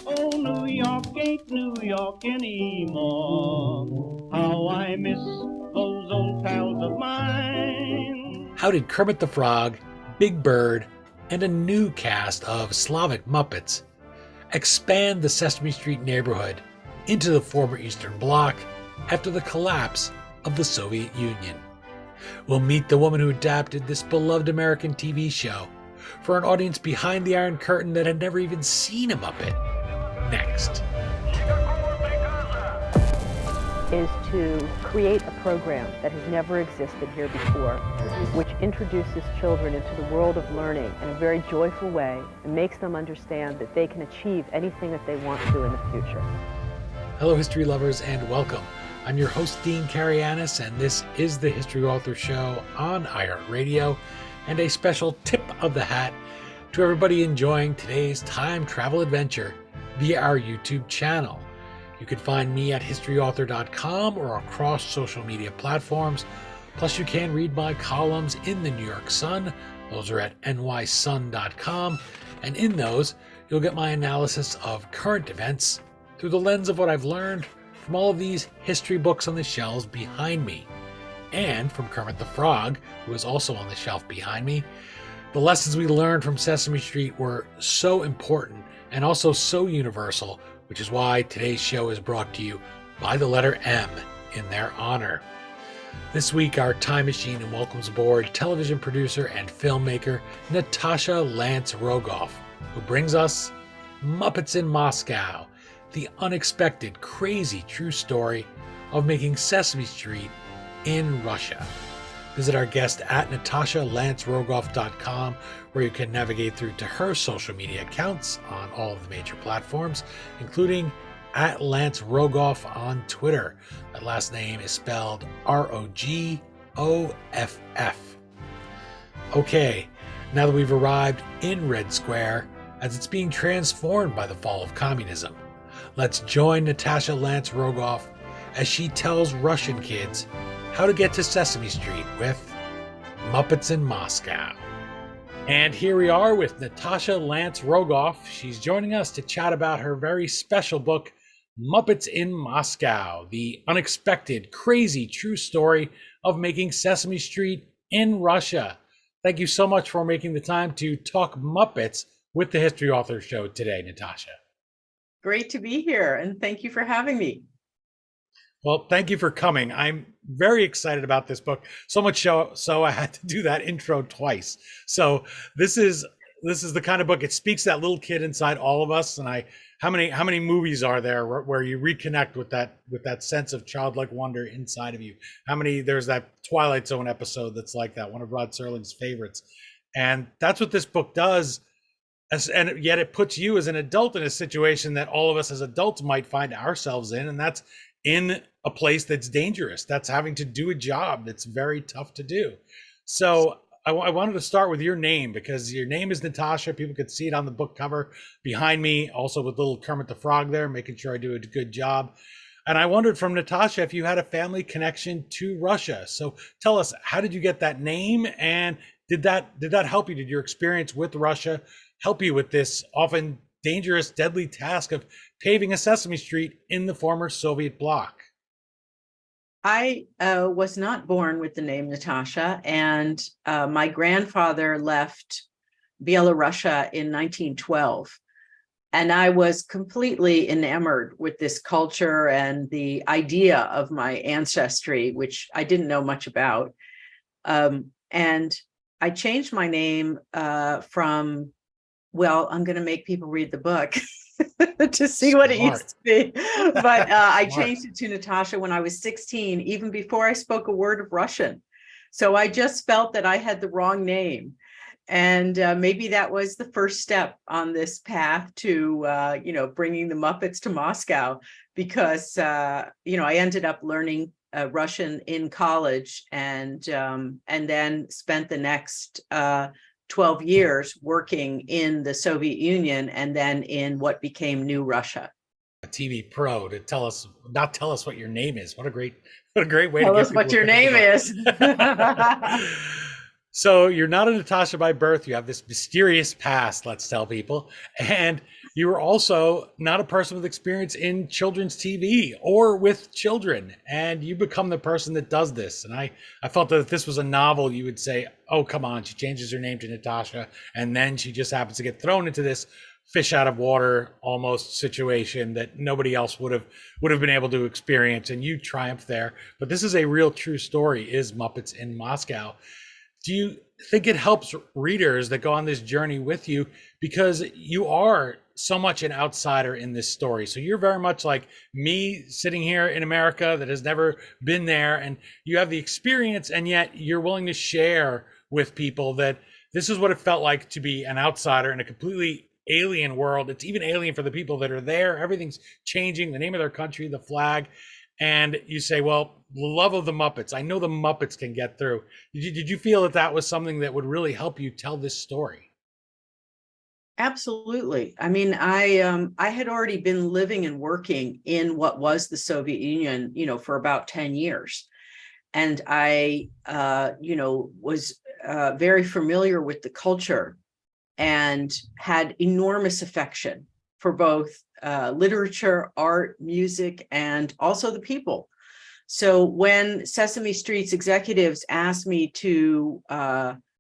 Oh, New York ain't New York anymore. How I miss those old pals of mine. How did Kermit the Frog, Big Bird, and a new cast of Slavic Muppets expand the Sesame Street neighborhood into the former Eastern Bloc after the collapse of the Soviet Union? We'll meet the woman who adapted this beloved American TV show for an audience behind the Iron Curtain that had never even seen a Muppet. Next. Is to create a program that has never existed here before, which introduces children into the world of learning in a very joyful way and makes them understand that they can achieve anything that they want to in the future. Hello, history lovers, and welcome. I'm your host, Dean Karayanis, and this is the History Author Show on iHeartRadio, and a special tip of the hat to everybody enjoying today's time travel adventure via our YouTube channel. You can find me at historyauthor.com or across social media platforms. Plus, you can read my columns in the New York Sun. Those are at nysun.com. And in those, you'll get my analysis of current events through the lens of what I've learned from all of these history books on the shelves behind me. And from Kermit the Frog, who is also on the shelf behind me. The lessons we learned from Sesame Street were so important and also so universal, which is why today's show is brought to you by the letter M in their honor. This week, our time machine and welcomes aboard television producer and filmmaker Natasha Lance Rogoff, who brings us Muppets in Moscow, the unexpected, crazy true story of making Sesame Street in Russia. Visit our guest at natashalancerogoff.com, where you can navigate through to her social media accounts on all of the major platforms, including at Lance Rogoff on Twitter. That last name is spelled Rogoff. Okay, now that we've arrived in Red Square, as it's being transformed by the fall of communism, let's join Natasha Lance Rogoff as she tells Russian kids how to get to Sesame Street with Muppets in Moscow. And here we are with Natasha Lance Rogoff. She's joining us to chat about her very special book, Muppets in Moscow, the unexpected, crazy, true story of making Sesame Street in Russia. Thank you so much for making the time to talk Muppets with the History Author Show today, Natasha. Great to be here, and thank you for having me. Well, thank you for coming. I'm very excited about this book. So much so I had to do that intro twice. So this is the kind of book, it speaks to that little kid inside all of us. And how many movies are there where you reconnect with that sense of childlike wonder inside of you? There's that Twilight Zone episode that's like that, one of Rod Serling's favorites. And that's what this book does. And yet it puts you as an adult in a situation that all of us as adults might find ourselves in, and that's in a place that's dangerous, that's having to do a job that's very tough to do. So I wanted to start with your name, because your name is Natasha. People could see it on the book cover behind me, also with little Kermit the Frog there, making sure I do a good job. And I wondered from Natasha if you had a family connection to Russia. So tell us, how did you get that name? And did that help you? Did your experience with Russia help you with this often dangerous, deadly task of paving a Sesame Street in the former Soviet bloc? I was not born with the name Natasha, and my grandfather left Belarusia in 1912. And I was completely enamored with this culture and the idea of my ancestry, which I didn't know much about. And I changed my name from, well, I'm going to make people read the book to see what it used to be. But I changed it to Natasha when I was 16, even before I spoke a word of Russian. So I just felt that I had the wrong name. And maybe that was the first step on this path to, bringing the Muppets to Moscow, because, I ended up learning Russian in college, and then spent the next 12 years working in the Soviet Union and then in what became New Russia. A TV pro to tell us what your name is. What a great way Tell to us what your name is. So you're not a Natasha by birth. You have this mysterious past, let's tell people. And you were also not a person with experience in children's TV or with children. And you become the person that does this. And I felt that if this was a novel, you would say, oh, come on, she changes her name to Natasha. And then she just happens to get thrown into this fish out of water almost situation that nobody else would have been able to experience. And you triumph there. But this is a real true story, is Muppets in Moscow. Do you think it helps readers that go on this journey with you, because you are so much an outsider in this story? So you're very much like me sitting here in America that has never been there, and you have the experience, and yet you're willing to share with people that this is what it felt like to be an outsider in a completely alien world. It's even alien for the people that are there. Everything's changing, the name of their country, the flag. And you say, well, the love of the Muppets, I know the Muppets can get through. Did you feel that that was something that would really help you tell this story? Absolutely. I mean, I had already been living and working in what was the Soviet Union, for about 10 years. And I, was very familiar with the culture and had enormous affection for both literature, art, music, and also the people. So when Sesame Street's executives asked me to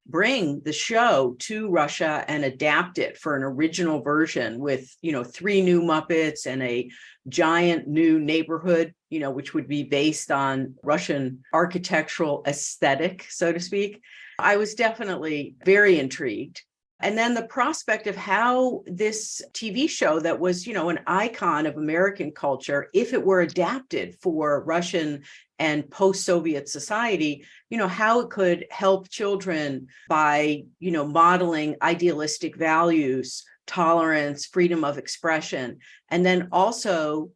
bring the show to Russia and adapt it for an original version with, 3 new Muppets and a giant new neighborhood, which would be based on Russian architectural aesthetic, so to speak, I was definitely very intrigued. And then the prospect of how this TV show that was, an icon of American culture, if it were adapted for Russian and post-Soviet society, how it could help children by, modeling idealistic values, tolerance, freedom of expression, and then also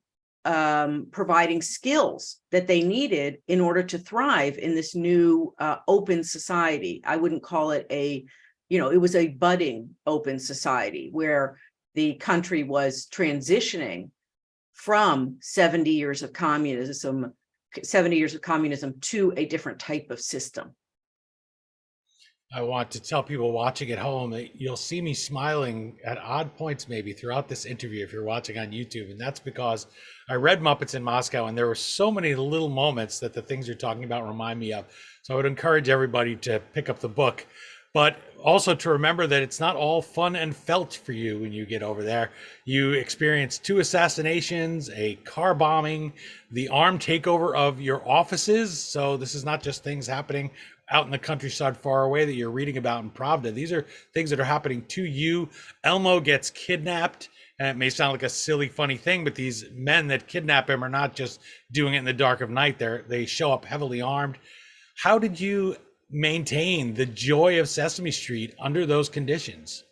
providing skills that they needed in order to thrive in this new open society. I wouldn't call it it was a budding open society where the country was transitioning from 70 years of communism to a different type of system. I want to tell people watching at home that you'll see me smiling at odd points maybe throughout this interview if you're watching on YouTube. And that's because I read Muppets in Moscow, and there were so many little moments that the things you're talking about remind me of. So I would encourage everybody to pick up the book, but also to remember that it's not all fun and felt for you when you get over there. You experience 2 assassinations, a car bombing, the armed takeover of your offices. So this is not just things happening out in the countryside far away that you're reading about in Pravda. These are things that are happening to you. Elmo gets kidnapped. And it may sound like a silly, funny thing, but these men that kidnap him are not just doing it in the dark of night. They show up heavily armed. How did you maintain the joy of Sesame Street under those conditions?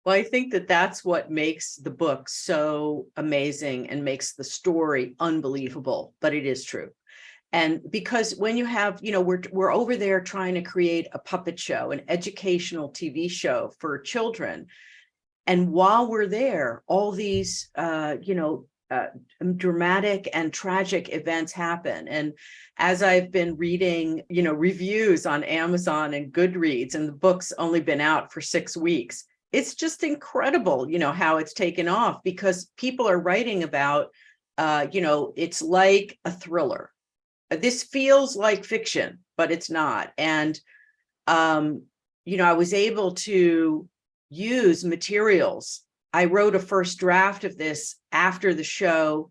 Well, I think that that's what makes the book so amazing and makes the story unbelievable, but it is true. And because when you have, we're over there trying to create a puppet show, an educational TV show for children. And while we're there, all these, dramatic and tragic events happen. And as I've been reading, reviews on Amazon and Goodreads, and the book's only been out for 6 weeks, it's just incredible, how it's taken off, because people are writing about, it's like a thriller. This feels like fiction, but it's not. And, I was able to use materials. I wrote a first draft of this after the show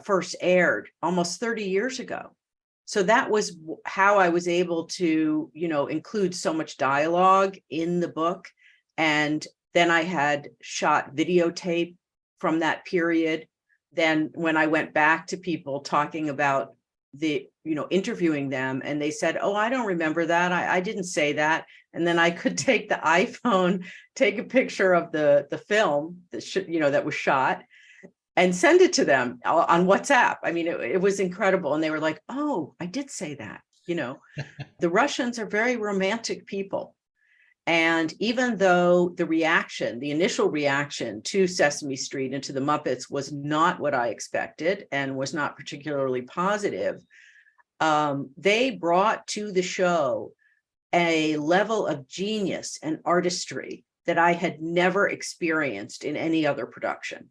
first aired almost 30 years ago. So that was how I was able to, include so much dialogue in the book. And then I had shot videotape from that period. Then when I went back to people talking about interviewing them, and they said, oh, I don't remember that. I didn't say that. And then I could take the iPhone, take a picture of the film that was shot, and send it to them on WhatsApp. I mean, it was incredible. And they were like, oh, I did say that. The Russians are very romantic people. And even though the initial reaction to Sesame Street and to the Muppets was not what I expected and was not particularly positive, they brought to the show a level of genius and artistry that I had never experienced in any other production.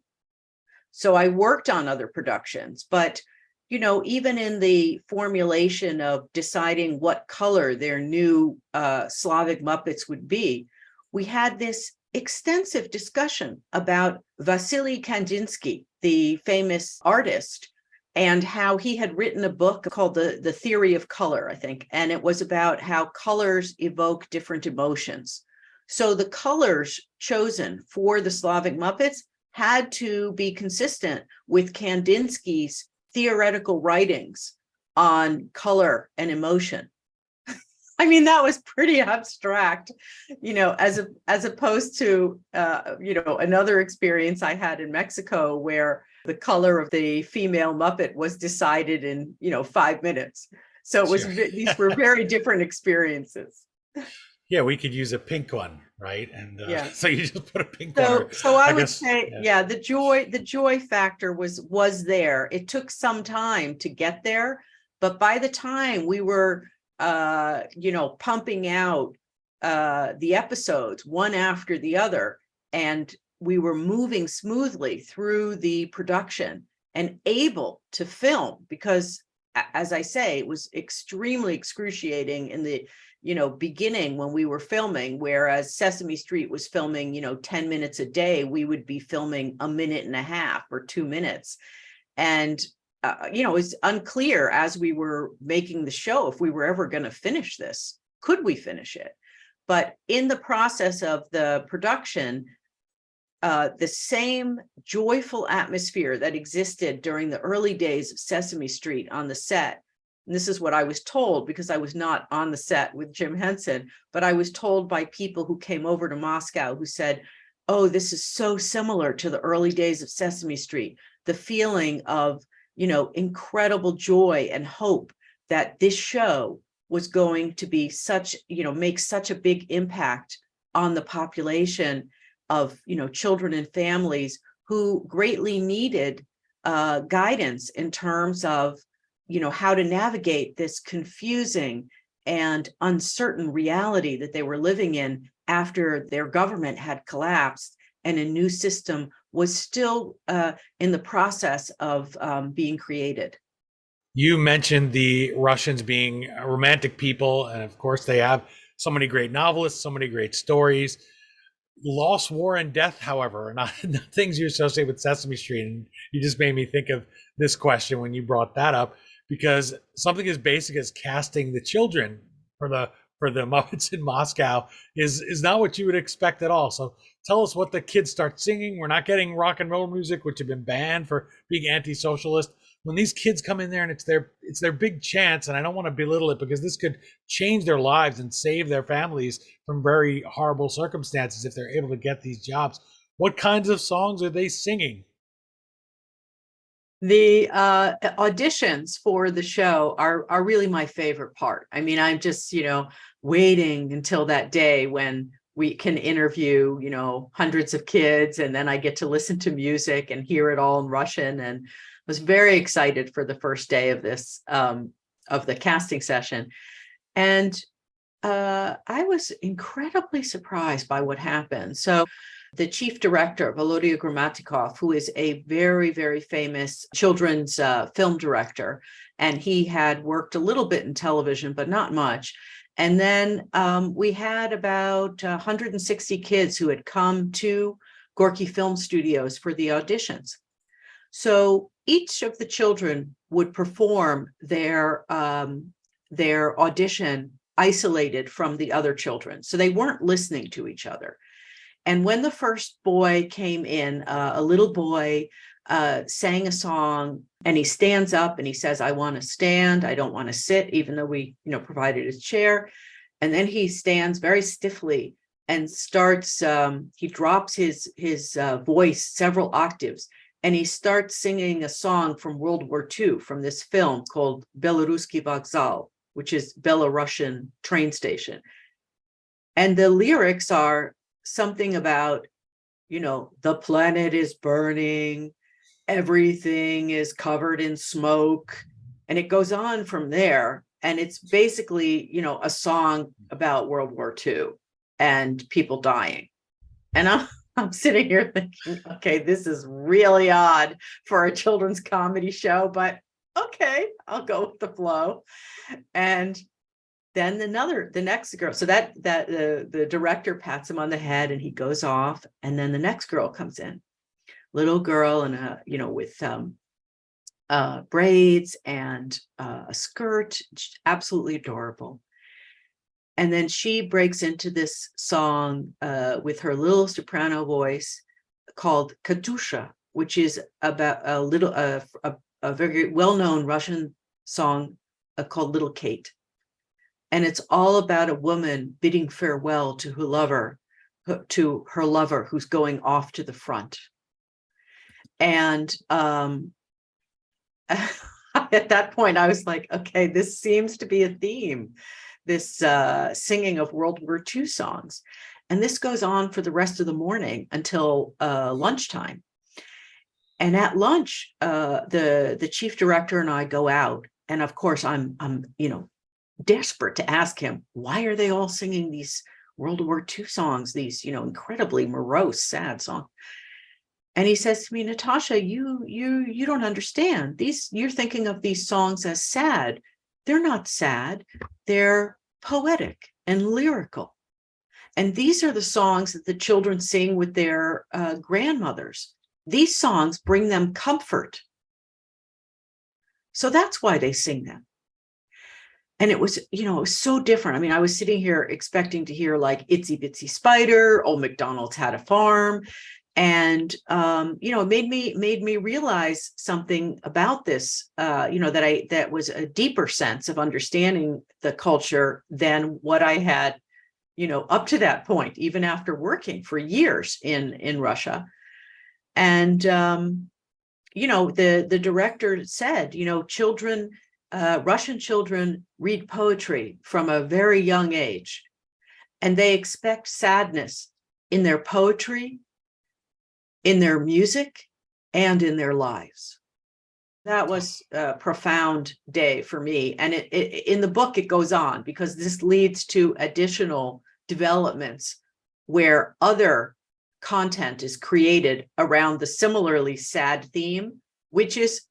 So I worked on other productions, but even in the formulation of deciding what color their new Slavic Muppets would be, we had this extensive discussion about Vasily Kandinsky, the famous artist, and how he had written a book called The Theory of Color, I think, and it was about how colors evoke different emotions. So the colors chosen for the Slavic Muppets had to be consistent with Kandinsky's theoretical writings on color and emotion. I mean, that was pretty abstract, as opposed to, another experience I had in Mexico where the color of the female Muppet was decided in, 5 minutes. So it was, these were very different experiences. Yeah, we could use a pink one, right? And so you just put a pink one. So I would say, the joy factor was there. It took some time to get there, but by the time we were pumping out the episodes one after the other, and we were moving smoothly through the production and able to film, because as I say, it was extremely excruciating in the beginning when we were filming, whereas Sesame Street was filming 10 minutes a day, we would be filming a minute and a half or 2 minutes. And it was unclear as we were making the show if we were ever going to finish this. Could we finish it? But in the process of the production, the same joyful atmosphere that existed during the early days of Sesame Street on the set, and this is what I was told because I was not on the set with Jim Henson, but I was told by people who came over to Moscow who said, oh, this is so similar to the early days of Sesame Street, the feeling of incredible joy and hope that this show was going to be make such a big impact on the population of, children and families who greatly needed guidance in terms of, how to navigate this confusing and uncertain reality that they were living in after their government had collapsed and a new system was still in the process of being created. You mentioned the Russians being romantic people, and of course they have so many great novelists, so many great stories. Loss, war, and death, however, are not things you associate with Sesame Street. And you just made me think of this question when you brought that up, because something as basic as casting the children for the Muppets in Moscow is not what you would expect at all. So tell us what the kids start singing. We're not getting rock and roll music, which have been banned for being anti-socialist. When these kids come in there and it's their big chance, and I don't want to belittle it because this could change their lives and save their families from very horrible circumstances if they're able to get these jobs. What kinds of songs are they singing? The auditions for the show are really my favorite part. I mean, I'm just, waiting until that day when we can interview, hundreds of kids, and then I get to listen to music and hear it all in Russian. And I was very excited for the first day of this, of the casting session. And I was incredibly surprised by what happened. So the chief director, Volodya Gramatikov, who is a very, very famous children's film director, and he had worked a little bit in television, but not much. And then we had about 160 kids who had come to Gorky Film Studios for the auditions. So each of the children would perform their audition isolated from the other children. So they weren't listening to each other. And when the first boy came in, a little boy sang a song, and he stands up and he says, I want to stand, I don't want to sit, even though we, provided his chair. And then he stands very stiffly and starts, he drops his voice several octaves, and he starts singing a song from World War II, from this film called Belarusky Vokzal, which is Belarusian train station. And the lyrics are something about, the planet is burning, everything is covered in smoke. And it goes on from there. And it's basically, a song about World War II and people dying. And I'm sitting here thinking, okay, this is really odd for a children's comedy show, but okay, I'll go with the flow. And then the next girl, so that the director pats him on the head and he goes off, and then the next girl comes in, little girl, and with braids and a skirt, absolutely adorable. And then she breaks into this song with her little soprano voice called Katusha, which is about a very well-known Russian song called Little Kate. And it's all about a woman bidding farewell to her lover who's going off to the front. And at that point, I was like, okay, this seems to be a theme, this singing of World War II songs. And this goes on for the rest of the morning until lunchtime. And at lunch, the chief director and I go out. And of course, I'm desperate to ask him, why are they all singing these World War II songs, these, incredibly morose, sad songs? And he says to me, Natasha, you don't understand. You're thinking of these songs as sad. They're not sad. They're poetic and lyrical. And these are the songs that the children sing with their grandmothers. These songs bring them comfort. So that's why they sing them. And it was, it was so different. I mean, I was sitting here expecting to hear like Itsy Bitsy Spider, Old MacDonald's Had a Farm. And, it made me realize something about this, that was a deeper sense of understanding the culture than what I had, up to that point, even after working for years in Russia. And, the director said, children, Russian children read poetry from a very young age, and they expect sadness in their poetry, in their music, and in their lives. That was a profound day for me. And in the book, it goes on, because this leads to additional developments where other content is created around the similarly sad theme, which is,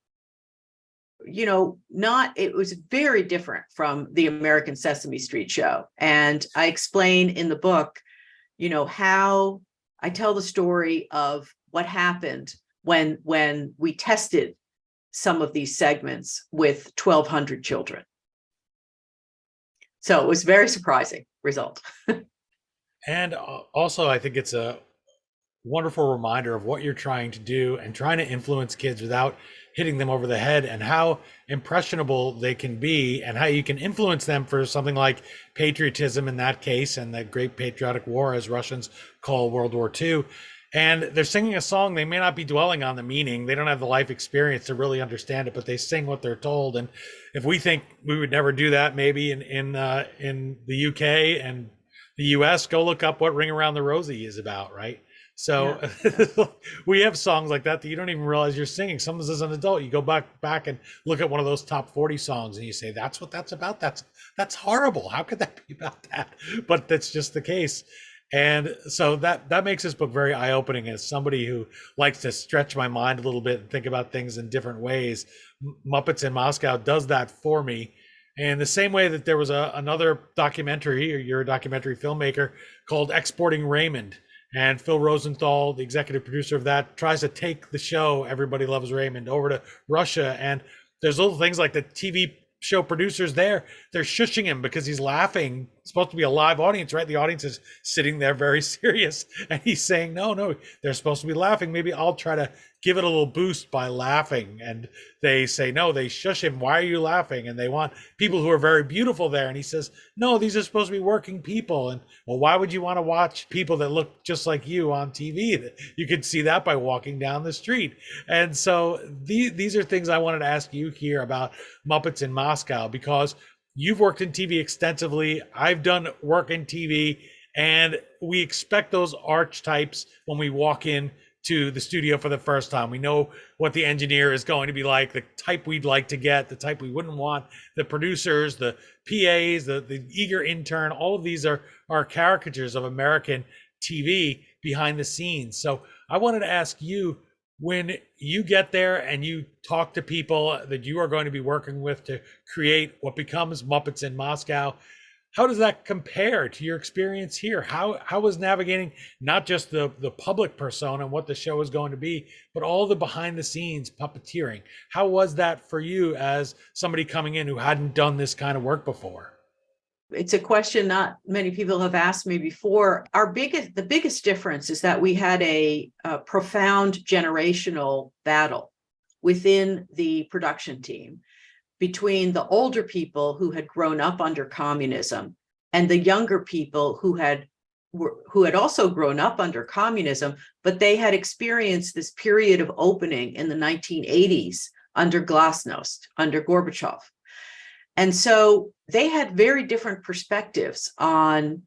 it was very different from the American Sesame Street show. And I explain in the book, how I tell the story of what happened when we tested some of these segments with 1,200 children. So it was a very surprising result. And also, I think it's a wonderful reminder of what you're trying to do and trying to influence kids without hitting them over the head, and how impressionable they can be, and how you can influence them for something like patriotism in that case, and the Great Patriotic War, as Russians call World War II. And they're singing a song. They may not be dwelling on the meaning. They don't have the life experience to really understand it, but they sing what they're told. And if we think we would never do that, maybe in the UK and the US, go look up what Ring Around the Rosie is about, right? So yeah. We have songs like that you don't even realize you're singing. Sometimes as an adult, you go back and look at one of those top 40 songs and you say, that's what that's about. That's horrible. How could that be about that? But that's just the case. And so that makes this book very eye-opening. As somebody who likes to stretch my mind a little bit and think about things in different ways, Muppets in Moscow does that for me. And the same way that there was another documentary, or you're a documentary filmmaker, called Exporting Raymond. And Phil Rosenthal, the executive producer of that, tries to take the show Everybody Loves Raymond over to Russia. And there's little things like the TV show producers there, they're shushing him because he's laughing. It's supposed to be a live audience, right? The audience is sitting there very serious, and he's saying, no, they're supposed to be laughing. Maybe I'll try to give it a little boost by laughing. And they say, no, they shush him. Why are you laughing? And they want people who are very beautiful there. And he says, no, these are supposed to be working people. And well, why would you want to watch people that look just like you on TV? You could see that by walking down the street. And so these are things I wanted to ask you here about Muppets in Moscow, because you've worked in TV extensively. I've done work in TV, and we expect those archetypes when we walk in to the studio for the first time. We know what the engineer is going to be like, the type we'd like to get, the type we wouldn't want, the producers, the PAs, the eager intern. All of these are caricatures of American TV behind the scenes. So I wanted to ask you, when you get there and you talk to people that you are going to be working with to create what becomes Muppets in Moscow, how does that compare to your experience here? How was navigating not just the public persona and what the show is going to be, but all the behind the scenes puppeteering? How was that for you as somebody coming in who hadn't done this kind of work before? It's a question not many people have asked me before. The biggest difference is that we had a profound generational battle within the production team between the older people who had grown up under communism and the younger people who had also grown up under communism, but they had experienced this period of opening in the 1980s under Glasnost, under Gorbachev. And so they had very different perspectives on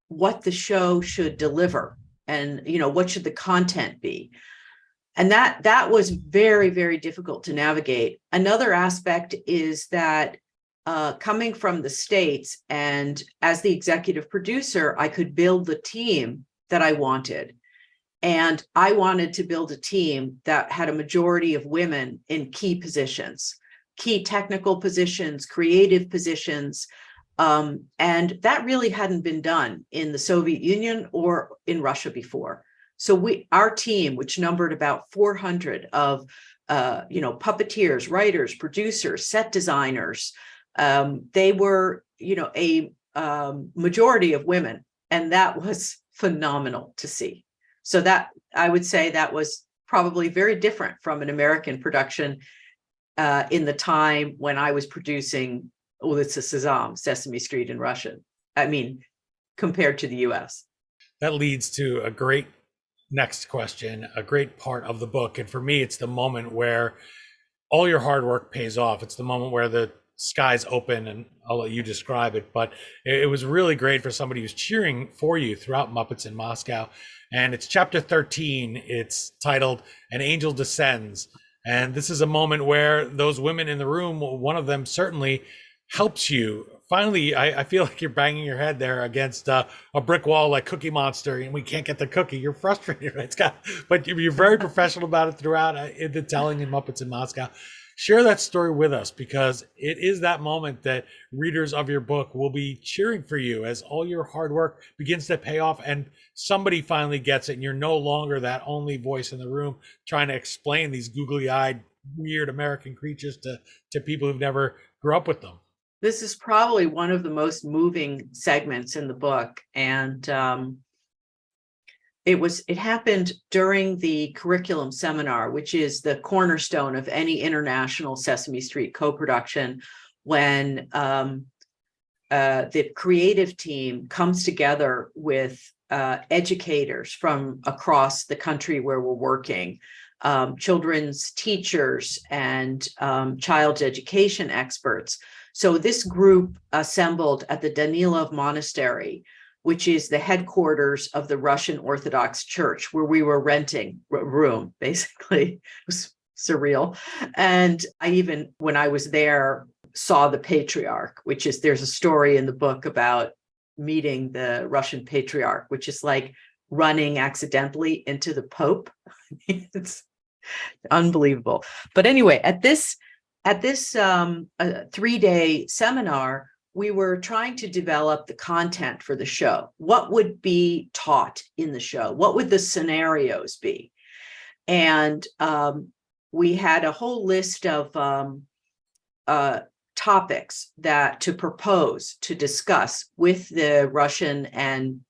what the show should deliver and, what should the content be. And that was very, very difficult to navigate. Another aspect is that coming from the States and as the executive producer, I could build the team that I wanted. And I wanted to build a team that had a majority of women in key positions, key technical positions, creative positions. And that really hadn't been done in the Soviet Union or in Russia before. So our team, which numbered about 400 of, puppeteers, writers, producers, set designers, they were, a majority of women, and that was phenomenal to see. So that I would say that was probably very different from an American production in the time when I was producing Ulica Sesame Street in Russian. I mean, compared to the US. That leads to a great next question, a great part of the book. And for me, it's the moment where all your hard work pays off. It's the moment where the skies open, and I'll let you describe it. But it was really great for somebody who's cheering for you throughout Muppets in Moscow. And it's chapter 13. It's titled An Angel Descends. And this is a moment where those women in the room, one of them certainly helps you. Finally, I feel like you're banging your head there against a brick wall like Cookie Monster, and we can't get the cookie. You're frustrated, right, Scott? But you're very professional about it throughout the telling in Muppets in Moscow. Share that story with us, because it is that moment that readers of your book will be cheering for you as all your hard work begins to pay off and somebody finally gets it, and you're no longer that only voice in the room trying to explain these googly-eyed, weird American creatures to people who've never grew up with them. This is probably one of the most moving segments in the book. And it happened during the curriculum seminar, which is the cornerstone of any international Sesame Street co-production, when the creative team comes together with educators from across the country where we're working, children's teachers and child education experts. So this group assembled at the Danilov Monastery, which is the headquarters of the Russian Orthodox Church, where we were renting a room, basically. It was surreal. And I even, when I was there, saw the patriarch, there's a story in the book about meeting the Russian patriarch, which is like running accidentally into the Pope. It's unbelievable. But anyway, at this 3-day seminar, we were trying to develop the content for the show. What would be taught in the show? What would the scenarios be? And we had a whole list of topics to propose, to discuss with the Russian and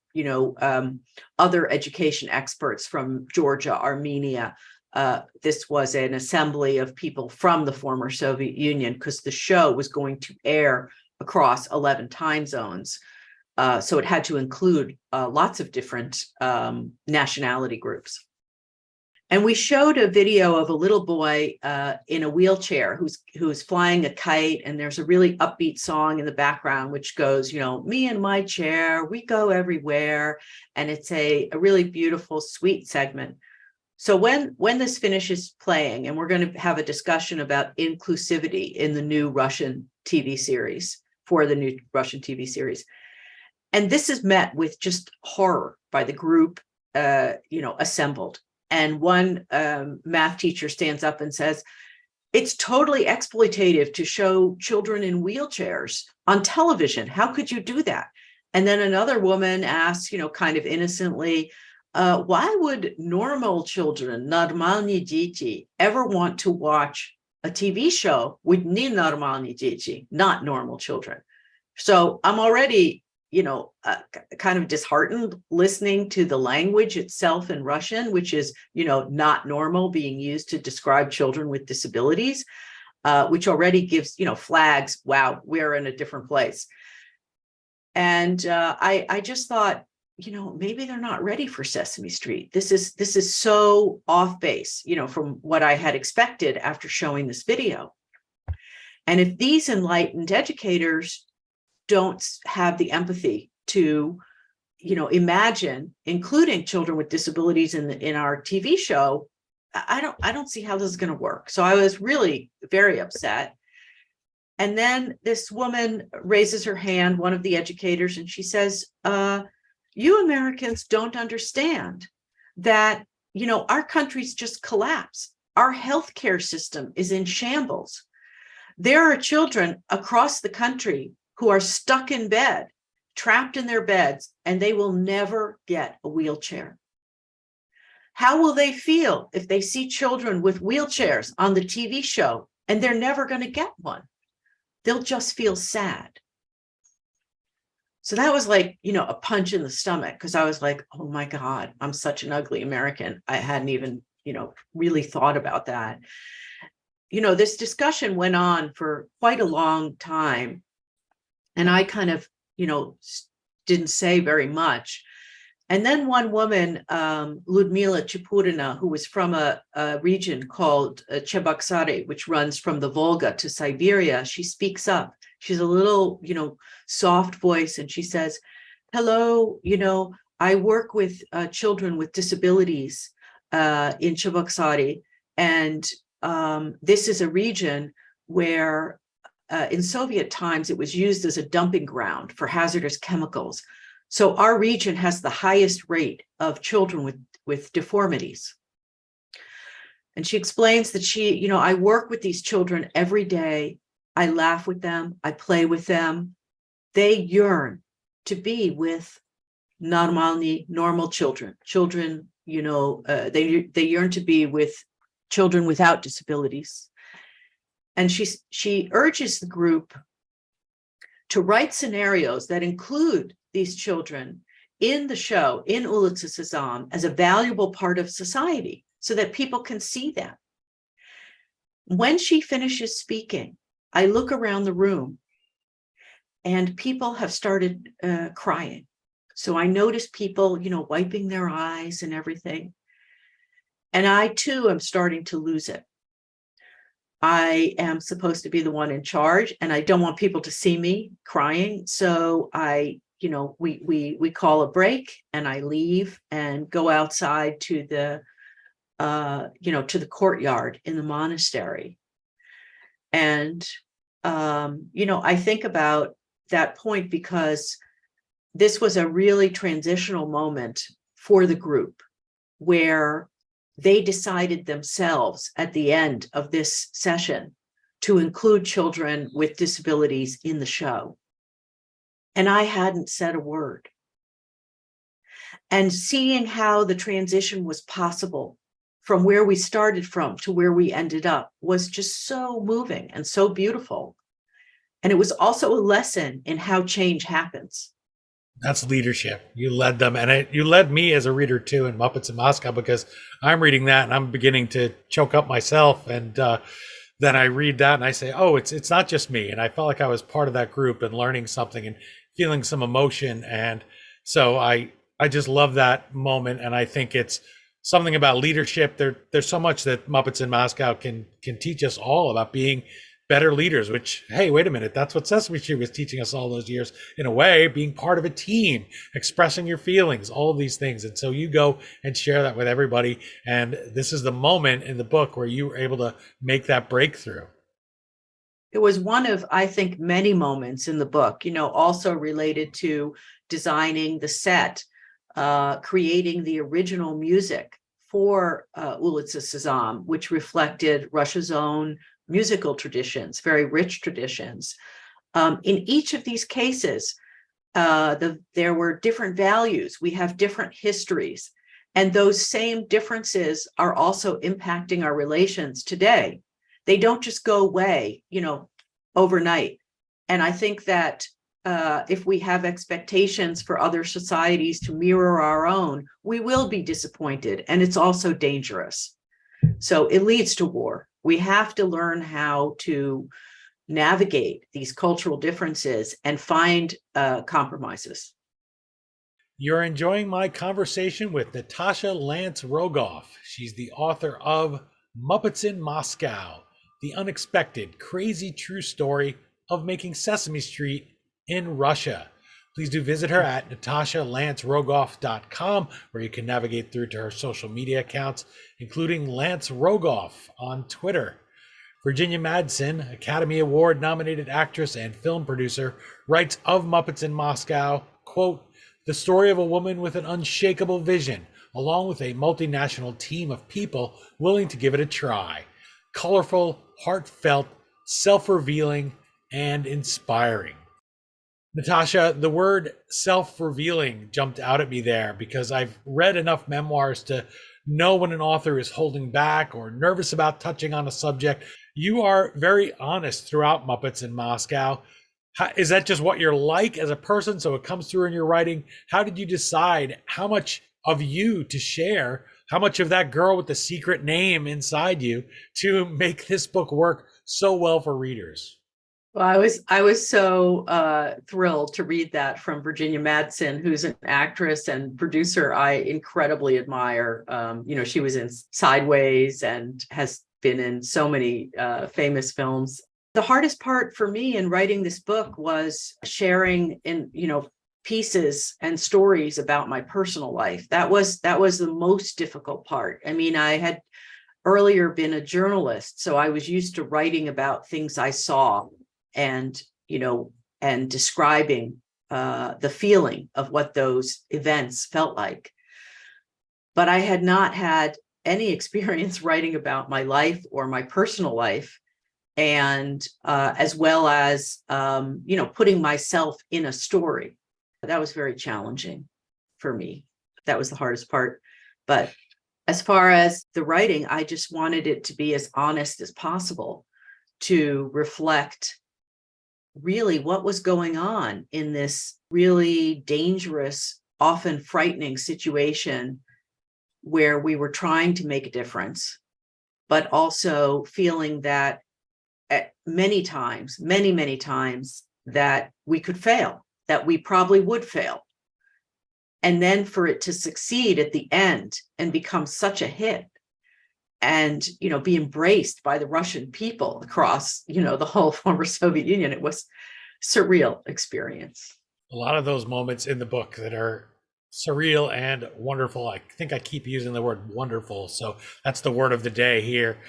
other education experts from Georgia, Armenia. This was an assembly of people from the former Soviet Union, because the show was going to air across 11 time zones. So it had to include lots of different nationality groups. And we showed a video of a little boy in a wheelchair who's flying a kite, and there's a really upbeat song in the background which goes, me and my chair, we go everywhere. And it's a really beautiful, sweet segment. So when this finishes playing, and we're going to have a discussion about inclusivity in the new Russian TV series, and this is met with just horror by the group, assembled. And one math teacher stands up and says, it's totally exploitative to show children in wheelchairs on television. How could you do that? And then another woman asks, kind of innocently, why would normal children, нормальные дети, ever want to watch a TV show with ненормальные дети, not normal children? So I'm already kind of disheartened listening to the language itself in Russian, which is, not normal, being used to describe children with disabilities, which already gives, flags. Wow, we're in a different place. And I just thought, maybe they're not ready for Sesame Street. This is so off base, from what I had expected after showing this video. And if these enlightened educators don't have the empathy to, imagine including children with disabilities in our TV show, I don't see how this is going to work. So I was really very upset. And then this woman raises her hand, one of the educators, and she says, you Americans don't understand that, our country's just collapsed. Our healthcare system is in shambles. There are children across the country who are stuck in bed, trapped in their beds, and they will never get a wheelchair. How will they feel if they see children with wheelchairs on the TV show and they're never going to get one? They'll just feel sad. So that was like, a punch in the stomach, because I was like, oh my God, I'm such an ugly American. I hadn't even, really thought about that. This discussion went on for quite a long time. And I kind of, didn't say very much. And then one woman, Ludmila Chapurina, who was from a region called Chebaksary, which runs from the Volga to Siberia, she speaks up. She's a little, soft voice, and she says, hello, I work with children with disabilities in Chebaksary. And this is a region where in Soviet times, it was used as a dumping ground for hazardous chemicals. So our region has the highest rate of children with deformities. And she explains that I work with these children every day. I laugh with them. I play with them. They yearn to be with normal children. They yearn to be with children without disabilities. And she urges the group to write scenarios that include these children in the show, in Ulitsa Sazam, as a valuable part of society so that people can see them. When she finishes speaking, I look around the room and people have started crying. So I notice people, wiping their eyes and everything. And I too am starting to lose it. I am supposed to be the one in charge, and I don't want people to see me crying. So we call a break, and I leave and go outside to the, to the courtyard in the monastery. And, I think about that point because this was a really transitional moment for the group where they decided themselves at the end of this session to include children with disabilities in the show. And I hadn't said a word. And seeing how the transition was possible from where we started from to where we ended up was just so moving and so beautiful. And it was also a lesson in how change happens. That's leadership. You led them, and you led me as a reader too in Muppets in Moscow, because I'm reading that and I'm beginning to choke up myself. And then I read that and I say, oh, it's not just me. And I felt like I was part of that group and learning something and feeling some emotion. And so I just love that moment. And I think it's something about leadership. There's so much that Muppets in Moscow can teach us all about being better leaders, which, hey, wait a minute, that's what Sesame Street was teaching us all those years, in a way, being part of a team, expressing your feelings, all of these things. And so you go and share that with everybody. And this is the moment in the book where you were able to make that breakthrough. It was one of, I think, many moments in the book, also related to designing the set, creating the original music for Ulitsa Sezam, which reflected Russia's own musical traditions, very rich traditions. In each of these cases, there were different values. We have different histories, and those same differences are also impacting our relations today. They don't just go away, overnight. And I think that if we have expectations for other societies to mirror our own, we will be disappointed, and it's also dangerous. So it leads to war. We have to learn how to navigate these cultural differences and find compromises. You're enjoying my conversation with Natasha Lance Rogoff. She's the author of Muppets in Moscow, the unexpected, crazy true story of making Sesame Street in Russia. Please do visit her at natashalancerogoff.com, where you can navigate through to her social media accounts, including Lance Rogoff on Twitter. Virginia Madsen, Academy Award nominated actress and film producer, writes of Muppets in Moscow, quote, "The story of a woman with an unshakable vision, along with a multinational team of people willing to give it a try. Colorful, heartfelt, self-revealing, and inspiring." Natasha, the word self-revealing jumped out at me there because I've read enough memoirs to know when an author is holding back or nervous about touching on a subject. You are very honest throughout Muppets in Moscow. Is that just what you're like as a person, so it comes through in your writing? How did you decide how much of you to share, how much of that girl with the secret name inside you, to make this book work so well for readers? Well, I was so thrilled to read that from Virginia Madsen, who's an actress and producer I incredibly admire. She was in Sideways and has been in so many famous films. The hardest part for me in writing this book was sharing in pieces and stories about my personal life. That was the most difficult part. I mean, I had earlier been a journalist, so I was used to writing about things I saw and describing the feeling of what those events felt like. But I had not had any experience writing about my life or my personal life, and as well as putting myself in a story. That was very challenging for me. That was the hardest part. But as far as the writing, I just wanted it to be as honest as possible, to reflect really what was going on in this really dangerous, often frightening situation where we were trying to make a difference, but also feeling that at many times, many times, that we could fail, that we probably would fail. And then for it to succeed at the end and become such a hit, and be embraced by the Russian people across the whole former Soviet Union. It was surreal experience. A lot of those moments in the book that are surreal and wonderful. I think I keep using the word wonderful, so that's the word of the day here.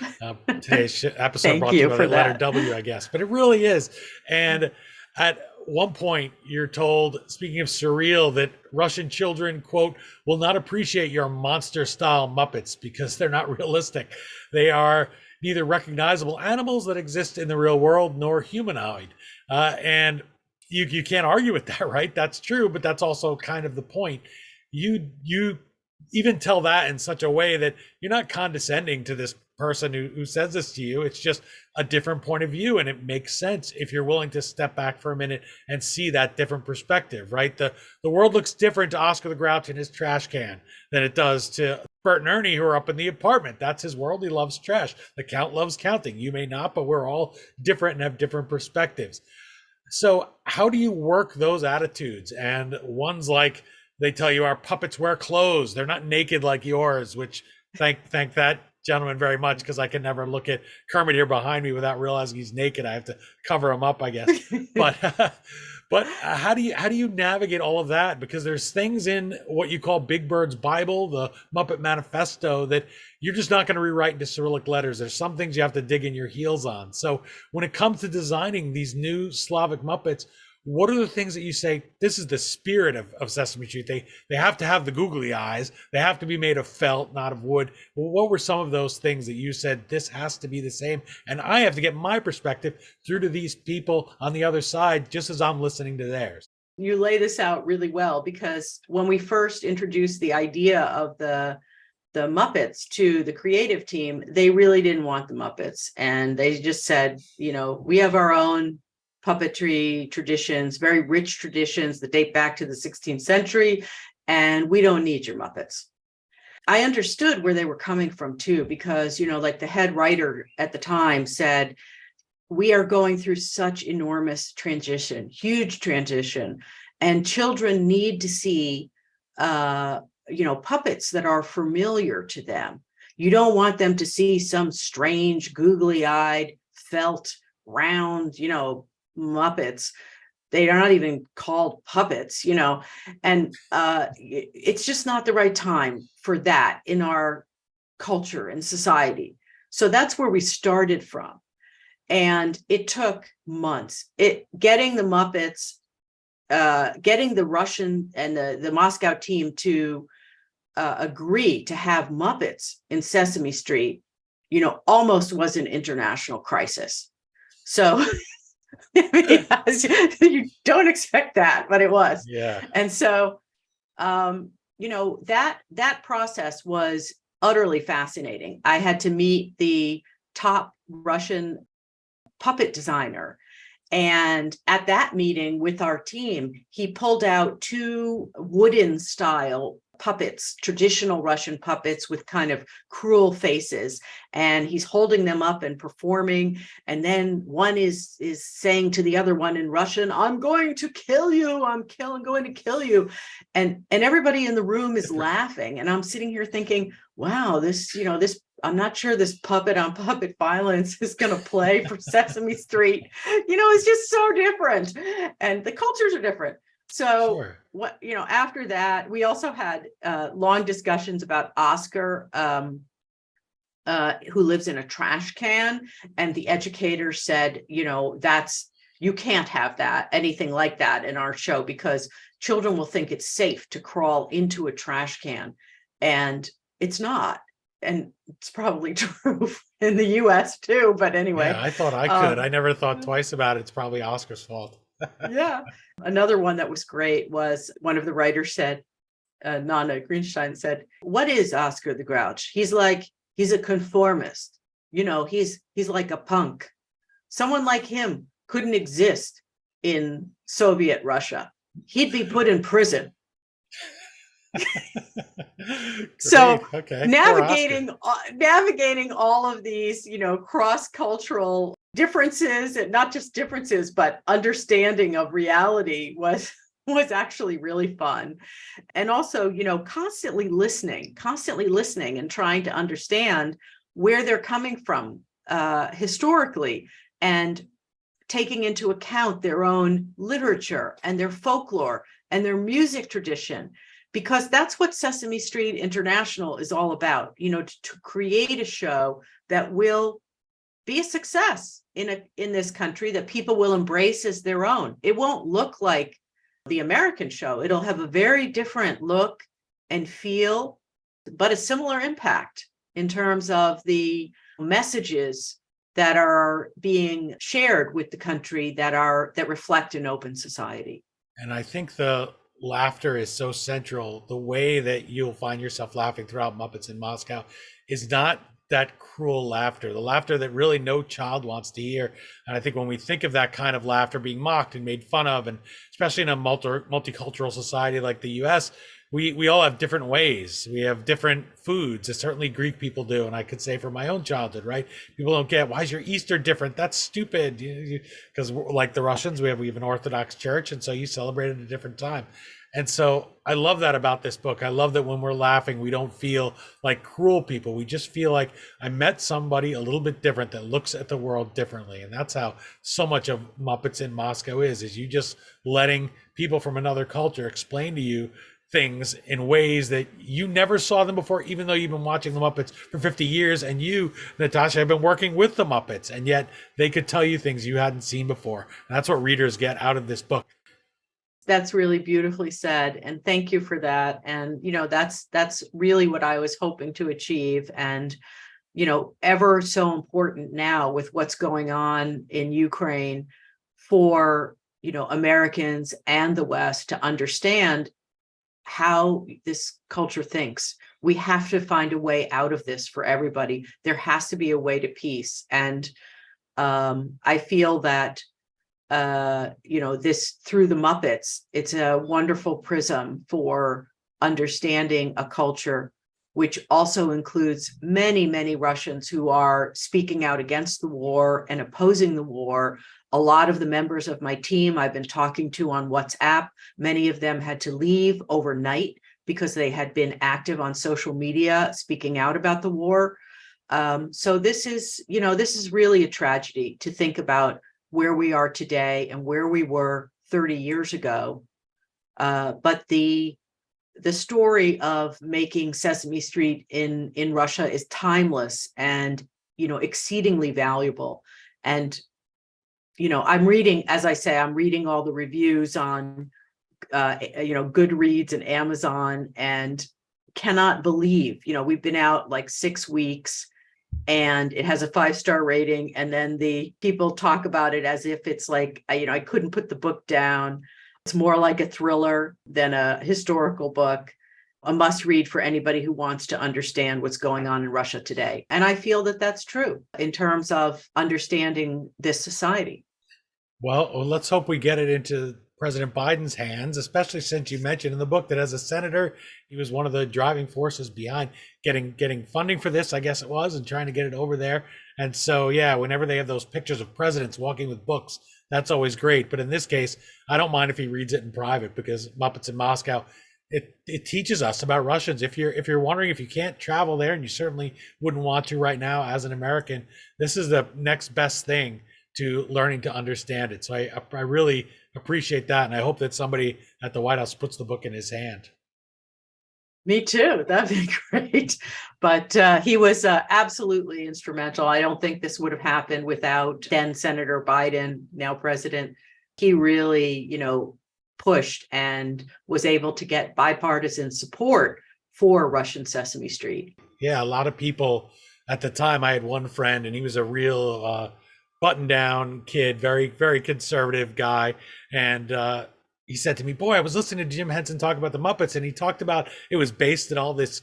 Today's episode brought to you by the letter W, I guess, but it really is. And at one point, you're told, speaking of surreal, that Russian children, quote, "will not appreciate your monster-style Muppets because they're not realistic. They are neither recognizable animals that exist in the real world nor humanoid." And you can't argue with that, right? That's true, but that's also kind of the point. You even tell that in such a way that you're not condescending to this person who says this to you. It's just a different point of view, and it makes sense if you're willing to step back for a minute and see that different perspective, right? The world looks different to Oscar the Grouch in his trash can than it does to Bert and Ernie, who are up in the apartment. That's his world. He loves trash. The Count loves counting. You may not, but we're all different and have different perspectives. So how do you work those attitudes? And one's like, they tell you our puppets wear clothes. They're not naked like yours, which thank that gentleman very much, because I can never look at Kermit here behind me without realizing he's naked. I have to cover him up, I guess. But how do you navigate all of that? Because there's things in what you call Big Bird's Bible, the Muppet Manifesto, that you're just not going to rewrite into Cyrillic letters. There's some things you have to dig in your heels on. So when it comes to designing these new Slavic Muppets, what are the things that you say, this is the spirit of Sesame Street? They have to have the googly eyes. They have to be made of felt, not of wood. Well, what were some of those things that you said, this has to be the same? And I have to get my perspective through to these people on the other side, just as I'm listening to theirs. You lay this out really well, because when we first introduced the idea of the Muppets to the creative team, they really didn't want the Muppets. And they just said, we have our own puppetry traditions, very rich traditions that date back to the 16th century, and we don't need your Muppets. I understood where they were coming from too, because, like the head writer at the time said, we are going through such enormous transition, huge transition, and children need to see, puppets that are familiar to them. You don't want them to see some strange, googly-eyed, felt, round, Muppets. They are not even called puppets, and it's just not the right time for that in our culture and society. So that's where we started from. And it took months. Getting the Muppets, getting the Russian and the Moscow team to agree to have Muppets in Sesame Street, almost was an international crisis. So you don't expect that, but it was. Yeah. And so, that process was utterly fascinating. I had to meet the top Russian puppet designer. And at that meeting with our team, he pulled out 2 wooden style puppets, traditional Russian puppets with kind of cruel faces. And he's holding them up and performing. And then one is saying to the other one in Russian, I'm going to kill you. I'm going to kill you. And everybody in the room is laughing. And I'm sitting here thinking, wow, this, I'm not sure this puppet on puppet violence is going to play for Sesame Street. It's just so different. And the cultures are different. So Sure. After that, we also had long discussions about Oscar, who lives in a trash can. And the educator said, you can't have anything like that in our show, because children will think it's safe to crawl into a trash can. And it's not. And it's probably true in the US too. But anyway. Yeah, I thought I could. I never thought twice about it. It's probably Oscar's fault. Yeah. Another one that was great was one of the writers said, Nana Greenstein said, what is Oscar the Grouch? He's a conformist. He's like a punk. Someone like him couldn't exist in Soviet Russia. He'd be put in prison. So okay. navigating all of these, cross-cultural differences, and not just differences, but understanding of reality was actually really fun. And also, constantly listening and trying to understand where they're coming from historically, and taking into account their own literature and their folklore and their music tradition. Because that's what Sesame Street International is all about, to create a show that will be a success in this country, that people will embrace as their own. It won't look like the American show. It'll have a very different look and feel, but a similar impact in terms of the messages that are being shared with the country that reflect an open society. And I think the laughter is so central. The way that you'll find yourself laughing throughout Muppets in Moscow is not that cruel laughter, the laughter that really no child wants to hear. And I think when we think of that kind of laughter being mocked and made fun of, and especially in a multicultural society like the US, we all have different ways. We have different foods, as certainly Greek people do. And I could say from my own childhood, right? People don't get, why is your Easter different? That's stupid. Because like the Russians, we have an Orthodox church. And so you celebrate at a different time. And so I love that about this book. I love that when we're laughing, we don't feel like cruel people. We just feel like I met somebody a little bit different that looks at the world differently. And that's how so much of Muppets in Moscow is you just letting people from another culture explain to you things in ways that you never saw them before, even though you've been watching the Muppets for 50 years. And you, Natasha, have been working with the Muppets, and yet they could tell you things you hadn't seen before. And that's what readers get out of this book. That's really beautifully said. And thank you for that. And, that's really what I was hoping to achieve. And, ever so important now with what's going on in Ukraine for, Americans and the West to understand how this culture thinks. We have to find a way out of this for everybody. There has to be a way to peace. And I feel that this through the Muppets, it's a wonderful prism for understanding a culture, which also includes many, many Russians who are speaking out against the war and opposing the war. A lot of the members of my team I've been talking to on WhatsApp, many of them had to leave overnight because they had been active on social media speaking out about the war. So this is really a tragedy to think about where we are today and where we were 30 years ago. But the story of making Sesame Street in Russia is timeless and, exceedingly valuable. And, I'm reading, as I say, I'm reading all the reviews on, Goodreads and Amazon, and cannot believe, we've been out like 6 weeks and it has a 5-star rating. And then the people talk about it as if it's like, I couldn't put the book down. It's more like a thriller than a historical book, a must read for anybody who wants to understand what's going on in Russia today. And I feel that that's true in terms of understanding this society. Well, let's hope we get it into President Biden's hands, especially since you mentioned in the book that as a senator, he was one of the driving forces behind getting funding for this, I guess it was, and trying to get it over there. And so, yeah, whenever they have those pictures of presidents walking with books, that's always great. But in this case, I don't mind if he reads it in private, because Muppets in Moscow, it teaches us about Russians. If you're wondering if you can't travel there, and you certainly wouldn't want to right now as an American, this is the next best thing to learning to understand it. So I really appreciate that. And I hope that somebody at the White House puts the book in his hand. Me too. That'd be great. But he was absolutely instrumental. I don't think this would have happened without then Senator Biden, now president. He really, pushed and was able to get bipartisan support for Russian Sesame Street. Yeah, a lot of people at the time. I had one friend, and he was a real button-down kid, very, very conservative guy. And he said to me, boy, I was listening to Jim Henson talk about the Muppets, and he talked about it was based on all this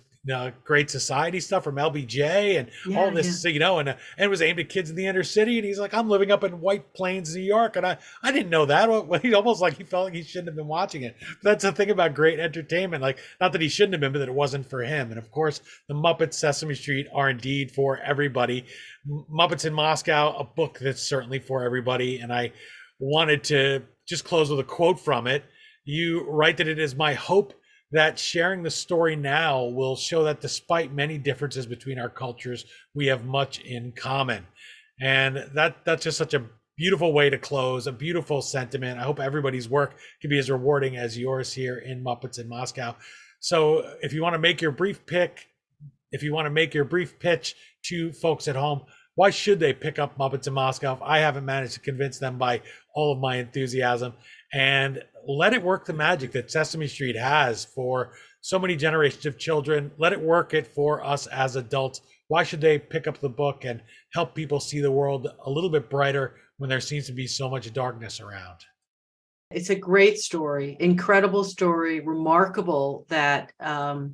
Great Society stuff from LBJ and all this, and it was aimed at kids in the inner city. And he's like, I'm living up in White Plains, New York. And I didn't know that. Well, he almost like he felt like he shouldn't have been watching it. But that's the thing about great entertainment. Like, not that he shouldn't have been, but that it wasn't for him. And of course, the Muppets Sesame Street are indeed for everybody. Muppets in Moscow, a book that's certainly for everybody. And I wanted to just close with a quote from it. You write that it is my hope that sharing the story now will show that despite many differences between our cultures, we have much in common. And that's just such a beautiful way to close, a beautiful sentiment. I hope everybody's work can be as rewarding as yours here in Muppets in Moscow. So if you want to make your brief pitch to folks at home, why should they pick up Muppets in Moscow if I haven't managed to convince them by all of my enthusiasm? And let it work the magic that Sesame Street has for so many generations of children. Let it work it for us as adults. Why should they pick up the book and help people see the world a little bit brighter when there seems to be so much darkness around? It's a great story, incredible story, remarkable that our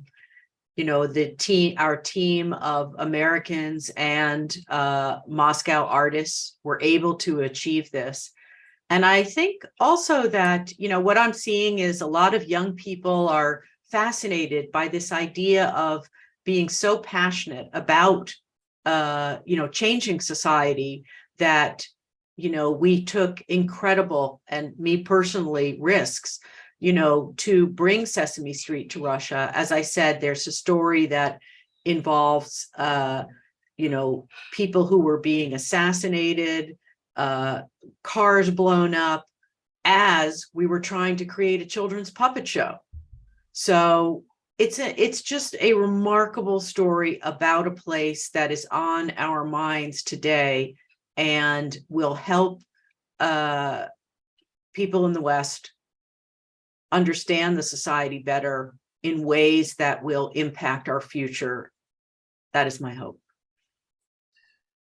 team of Americans and Moscow artists were able to achieve this. And I think also that, what I'm seeing is a lot of young people are fascinated by this idea of being so passionate about, changing society that, we took incredible, and me personally, risks, to bring Sesame Street to Russia. As I said, there's a story that involves, people who were being assassinated, cars blown up, as we were trying to create a children's puppet show. So it's just a remarkable story about a place that is on our minds today and will help people in the West understand the society better in ways that will impact our future. That is my hope.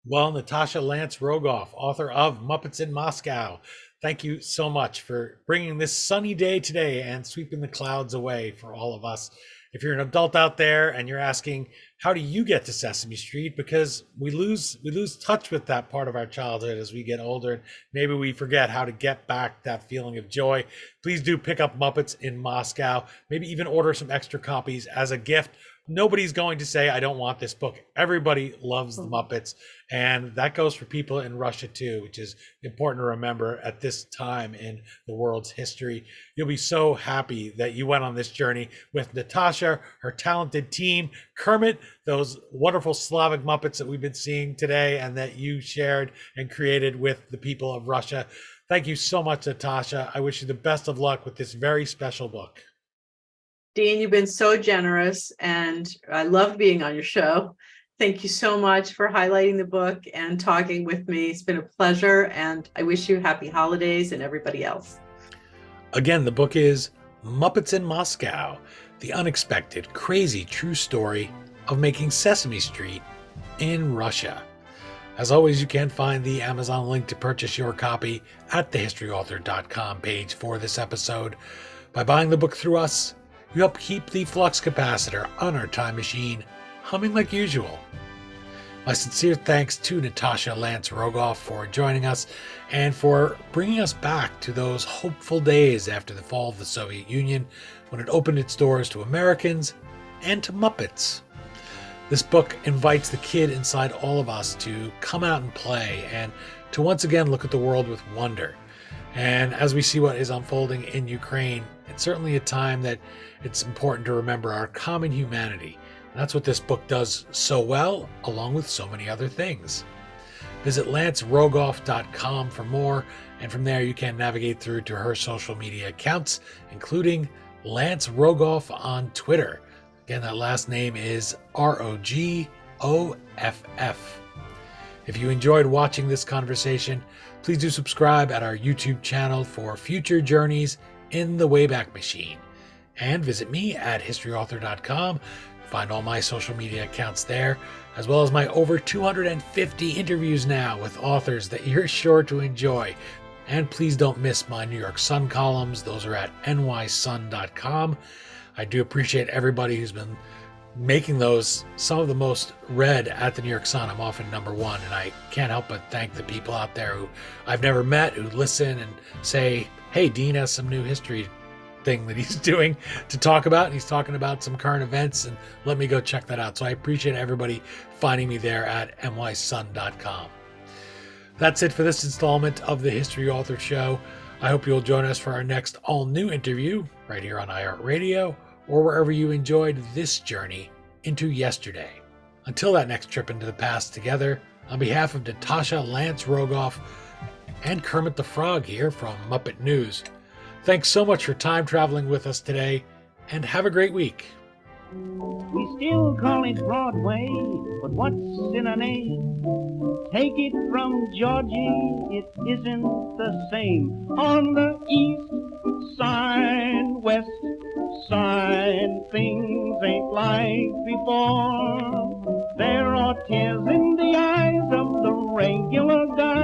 Well, Natasha Lance Rogoff, author of Muppets in Moscow, thank you so much for bringing this sunny day today and sweeping the clouds away for all of us. If you're an adult out there and you're asking, how do you get to Sesame Street? Because we lose touch with that part of our childhood as we get older, and maybe we forget how to get back that feeling of joy. Please do pick up Muppets in Moscow. Maybe even order some extra copies as a gift. Nobody's going to say, I don't want this book. Everybody loves the Muppets. And that goes for people in Russia too, which is important to remember at this time in the world's history. You'll be so happy that you went on this journey with Natasha, her talented team, Kermit, those wonderful Slavic Muppets that we've been seeing today and that you shared and created with the people of Russia. Thank you so much, Natasha. I wish you the best of luck with this very special book. Dean, you've been so generous, and I love being on your show. Thank you so much for highlighting the book and talking with me. It's been a pleasure, and I wish you happy holidays and everybody else. Again, the book is Muppets in Moscow, the unexpected, crazy, true story of making Sesame Street in Russia. As always, you can find the Amazon link to purchase your copy at thehistoryauthor.com page for this episode. By buying the book through us, you help keep the flux capacitor on our time machine humming like usual. My sincere thanks to Natasha Lance Rogoff for joining us and for bringing us back to those hopeful days after the fall of the Soviet Union, when it opened its doors to Americans and to Muppets. This book invites the kid inside all of us to come out and play and to once again look at the world with wonder. And as we see what is unfolding in Ukraine, it's certainly a time that it's important to remember our common humanity. And that's what this book does so well, along with so many other things. Visit lancerogoff.com for more, and from there you can navigate through to her social media accounts, including Lance Rogoff on Twitter. Again, that last name is Rogoff. If you enjoyed watching this conversation, please do subscribe at our YouTube channel for future journeys in the Wayback Machine. And visit me at historyauthor.com. Find all my social media accounts there, as well as my over 250 interviews now with authors that you're sure to enjoy. And please don't miss my New York Sun columns. Those are at nysun.com. I do appreciate everybody who's been making those some of the most read at the New York Sun. I'm often number one, and I can't help but thank the people out there who I've never met, who listen and say, hey, Dean has some new history thing that he's doing to talk about, and he's talking about some current events, and let me go check that out. So I appreciate everybody finding me there at nysun.com. That's it for this installment of the History Author Show. I hope you'll join us for our next all-new interview right here on iHeartRadio or wherever you enjoyed this journey into yesterday. Until that next trip into the past together, on behalf of Natasha Lance Rogoff and Kermit the Frog here from Muppet News, thanks so much for time traveling with us today, and have a great week. We still call it Broadway, but what's in a name? Take it from Georgie, it isn't the same. On the east side, west side, things ain't like before. There are tears in the eyes of the regular guy.